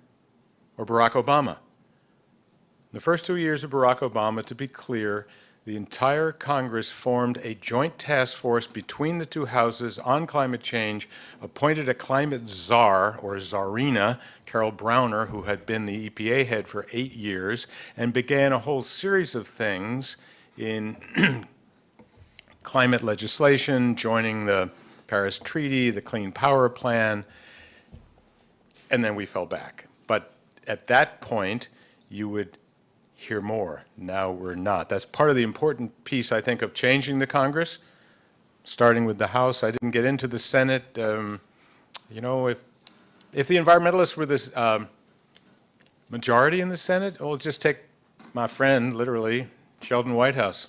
or Barack Obama. In the first 2 years of Barack Obama, to be clear, the entire Congress formed a joint task force between the two houses on climate change, appointed a climate czar, or czarina, Carol Browner, who had been the EPA head for 8 years, and began a whole series of things in climate legislation, joining the Paris Treaty, the Clean Power Plan, and then we fell back. But at that point, you would hear more. Now we're not. That's part of the important piece, I think, of changing the Congress, starting with the House. I didn't get into the Senate. You know, if the environmentalists were this majority in the Senate, well, just take my friend, literally, Sheldon Whitehouse.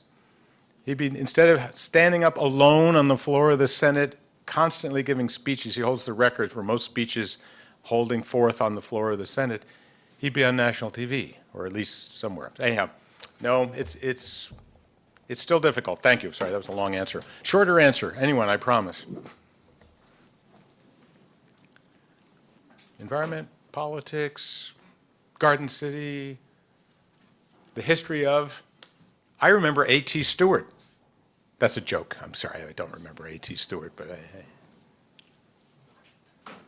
He'd be, instead of standing up alone on the floor of the Senate, constantly giving speeches, he holds the record for most speeches holding forth on the floor of the Senate, he'd be on national TV, or at least somewhere. Anyhow, no, it's still difficult. Thank you. Sorry, that was a long answer. Shorter answer. Anyone, I promise. Environment, politics, Garden City, the history of. I remember A.T. Stewart. That's a joke. I'm sorry, I don't remember A.T. Stewart, but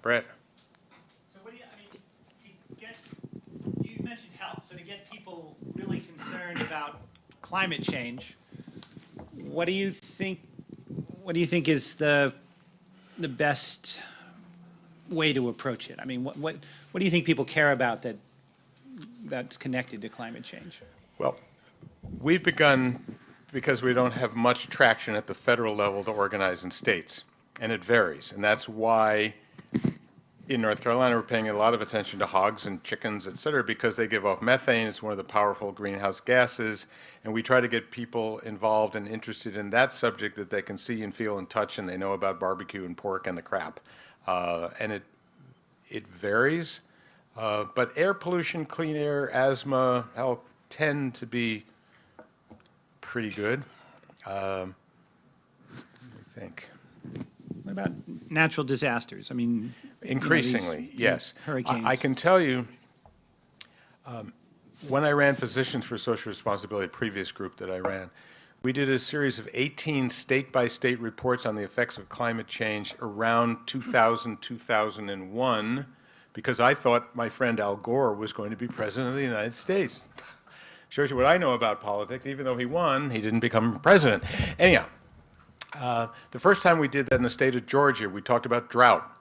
Brett. So what do you, I mean, to get, you mentioned health, so to get people really concerned about climate change, what do you think is the best way to approach it? I mean, what do you think people care about that's connected to climate change? Well, we've begun, because we don't have much traction at the federal level, to organize in states, and it varies. And that's why in North Carolina we're paying a lot of attention to hogs and chickens, et cetera, because they give off methane. It's one of the powerful greenhouse gases, and we try to get people involved and interested in that subject that they can see and feel and touch, and they know about barbecue and pork and the crap. And it varies, but air pollution, clean air, asthma, health tend to be pretty good. I think. What about natural disasters? I mean, increasingly, yes. Hurricanes. I can tell you, when I ran Physicians for Social Responsibility, a previous group that I ran, we did a series of 18 state-by-state reports on the effects of climate change around 2000, 2001, because I thought my friend Al Gore was going to be president of the United States. Shows you what I know about politics. Even though he won, he didn't become president. Anyhow, the first time we did that in the state of Georgia, we talked about drought.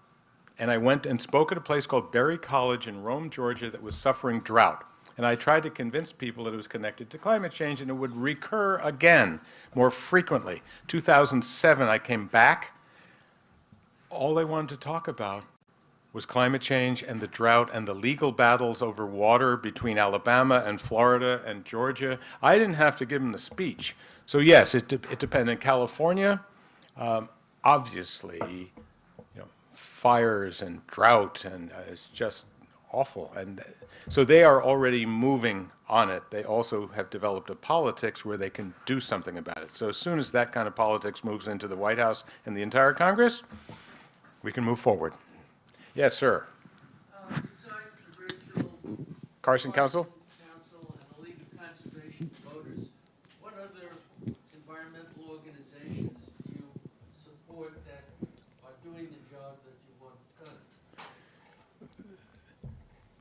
And I went and spoke at a place called Berry College in Rome, Georgia, that was suffering drought. And I tried to convince people that it was connected to climate change and it would recur again more frequently. 2007, I came back. All they wanted to talk about was climate change and the drought and the legal battles over water between Alabama and Florida and Georgia. I didn't have to give them the speech. So yes, it depends. In California, obviously, fires and drought, and it's just awful. And so they are already moving on it. They also have developed a politics where they can do something about it. So as soon as that kind of politics moves into the White House and the entire Congress, we can move forward. Yes, sir. Besides the Rachel Carson Council? Council and the League of Conservation Voters, what other environmental organizations do you support that are doing the job that you want done?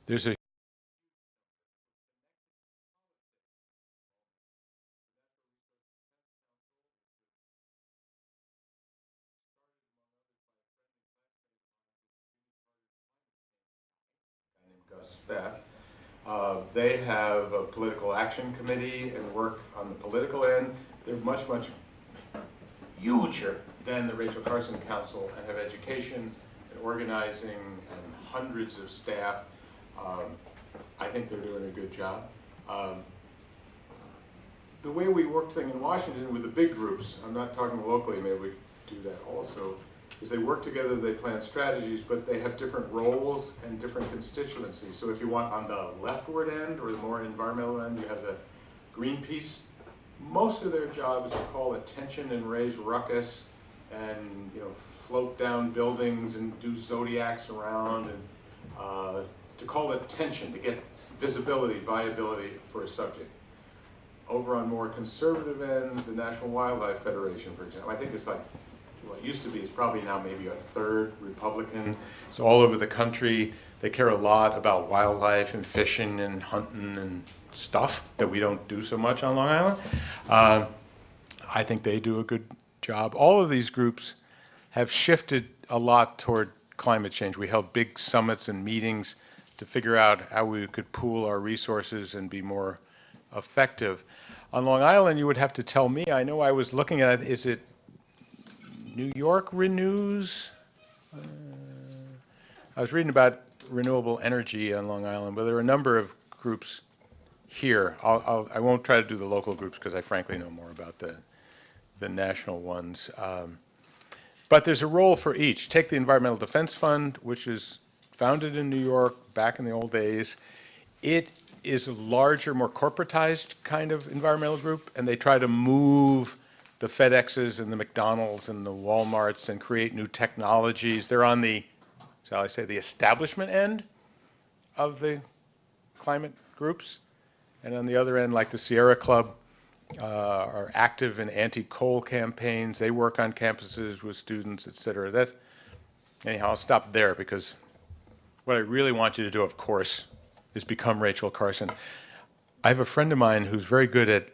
There's a Beth. They have a political action committee and work on the political end. They're much, much huger than the Rachel Carson Council and have education and organizing and hundreds of staff. I think they're doing a good job. The way we work thing in Washington with the big groups, I'm not talking locally, maybe we do that also, is they work together, they plan strategies, but they have different roles and different constituencies. So if you want on the leftward end or the more environmental end, you have the Greenpeace. Most of their job is to call attention and raise ruckus and float down buildings and do zodiacs around and to call attention, to get visibility, viability for a subject. Over on more conservative ends, the National Wildlife Federation, for example, I think it's like, well, it used to be, it's probably now maybe a third Republican. It's all over the country. They care a lot about wildlife and fishing and hunting and stuff that we don't do so much on Long Island. I think they do a good job. All of these groups have shifted a lot toward climate change. We held big summits and meetings to figure out how we could pool our resources and be more effective. On Long Island, you would have to tell me. I know I was looking at it. Is it New York Renews? I was reading about renewable energy on Long Island, but there are a number of groups here. I won't try to do the local groups because I frankly know more about the national ones. But there's a role for each. Take the Environmental Defense Fund, which is founded in New York back in the old days. It is a larger, more corporatized kind of environmental group, and they try to move the FedExes and the McDonald's and the Walmarts and create new technologies. They're on the, shall I say, the establishment end of the climate groups. And on the other end, like the Sierra Club, are active in anti-coal campaigns. They work on campuses with students, et cetera. Anyhow, I'll stop there because what I really want you to do, of course, is become Rachel Carson. I have a friend of mine who's very good at,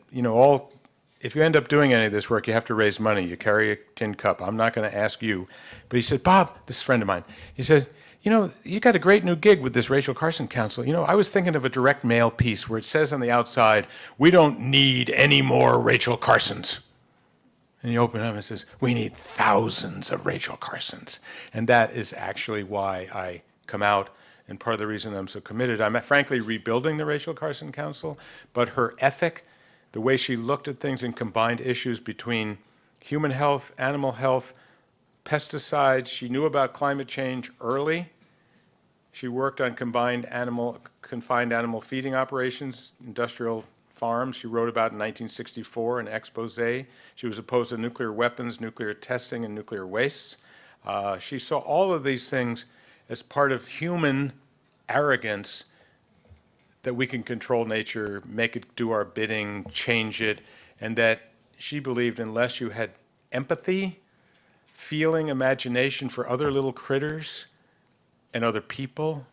if you end up doing any of this work, you have to raise money. You carry a tin cup. I'm not going to ask you. But he said, Bob, this is a friend of mine, he said, you got a great new gig with this Rachel Carson Council. I was thinking of a direct mail piece where it says on the outside, we don't need any more Rachel Carsons. And you open it up and it says, we need thousands of Rachel Carsons. And that is actually why I come out. And part of the reason I'm so committed, I'm frankly rebuilding the Rachel Carson Council, but her ethic, the way she looked at things and combined issues between human health, animal health, pesticides, she knew about climate change early. She worked on confined animal feeding operations, industrial farms. She wrote about in 1964 an expose. She was opposed to nuclear weapons, nuclear testing, and nuclear wastes. She saw all of these things as part of human arrogance that we can control nature, make it do our bidding, change it, and that she believed unless you had empathy, feeling, imagination for other little critters and other people,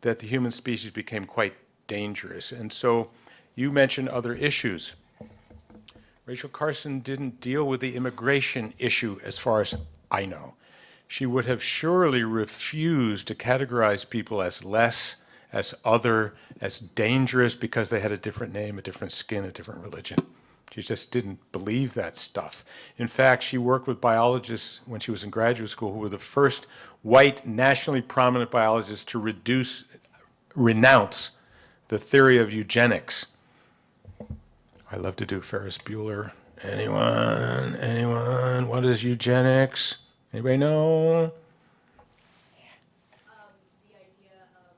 that the human species became quite dangerous. And so you mentioned other issues. Rachel Carson didn't deal with the immigration issue as far as I know. She would have surely refused to categorize people as less, as other, as dangerous because they had a different name, a different skin, a different religion. She just didn't believe that stuff. In fact, she worked with biologists when she was in graduate school who were the first white, nationally prominent biologists to renounce the theory of eugenics. I love to do Ferris Bueller. Anyone? What is eugenics? Anybody know? The idea of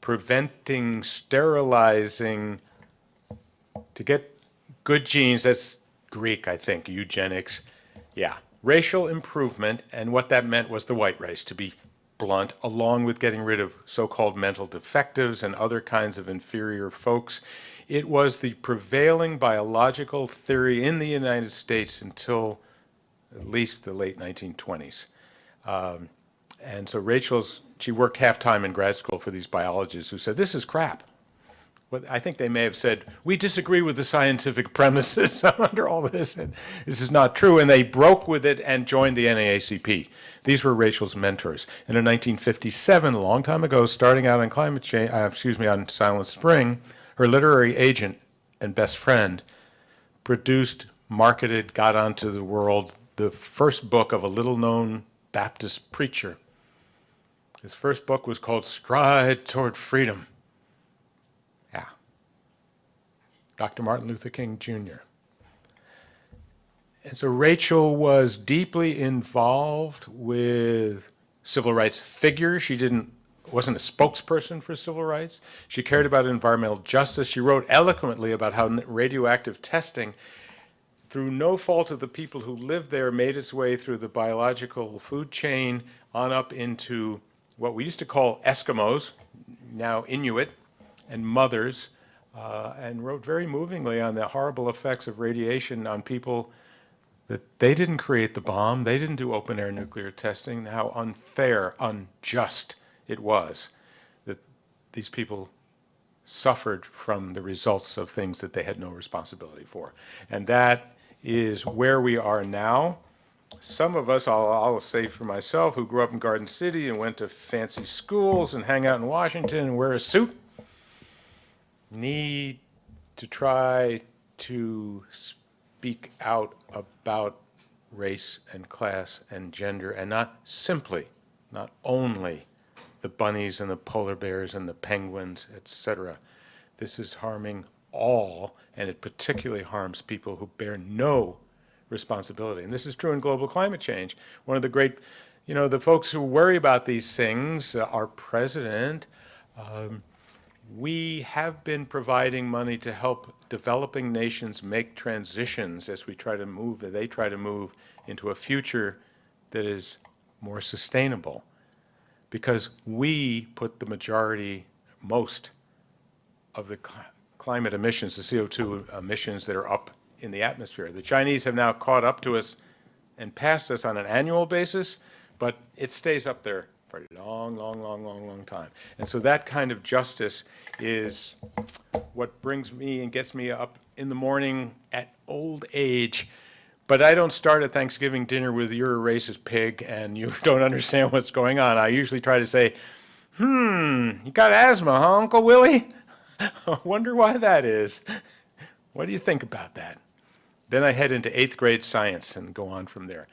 preventing, sterilizing, to get good genes. That's Greek, I think, eugenics. Yeah, racial improvement, and what that meant was the white race, to be blunt, along with getting rid of so-called mental defectives and other kinds of inferior folks. It was the prevailing biological theory in the United States until at least the late 1920s. And so she worked half-time in grad school for these biologists who said, this is crap. Well, I think they may have said, we disagree with the scientific premises under all this, and this is not true, and they broke with it and joined the NAACP. These were Rachel's mentors. And in 1957, a long time ago, starting out on climate change, on Silent Spring, her literary agent and best friend produced, marketed, got onto the world the first book of a little-known Baptist preacher. His first book was called Stride Toward Freedom. Yeah. Dr. Martin Luther King Jr. And so Rachel was deeply involved with civil rights figures. She wasn't a spokesperson for civil rights. She cared about environmental justice. She wrote eloquently about how radioactive testing, through no fault of the people who lived there, made its way through the biological food chain on up into what we used to call Eskimos, now Inuit, and mothers, and wrote very movingly on the horrible effects of radiation on people, that they didn't create the bomb, they didn't do open-air nuclear testing, how unfair, unjust it was that these people suffered from the results of things that they had no responsibility for. And that is where we are now. Some of us, I'll say for myself, who grew up in Garden City and went to fancy schools and hang out in Washington and wear a suit, need to try to speak out about race and class and gender, and not simply, not only the bunnies and the polar bears and the penguins, etc. This is harming all, and it particularly harms people who bear no responsibility. And this is true in global climate change. One of the great, the folks who worry about these things, our president, we have been providing money to help developing nations make transitions as they try to move into a future that is more sustainable. Because we put the most of the climate emissions, the CO2 emissions that are up in the atmosphere. The Chinese have now caught up to us and passed us on an annual basis, but it stays up there for a long, long, long, long, long time. And so that kind of justice is what brings me and gets me up in the morning at old age. But I don't start at Thanksgiving dinner with "you're a racist pig and you don't understand what's going on." I usually try to say, you got asthma, huh, Uncle Willie? I wonder why that is. What do you think about that? Then I head into 8th grade science and go on from there.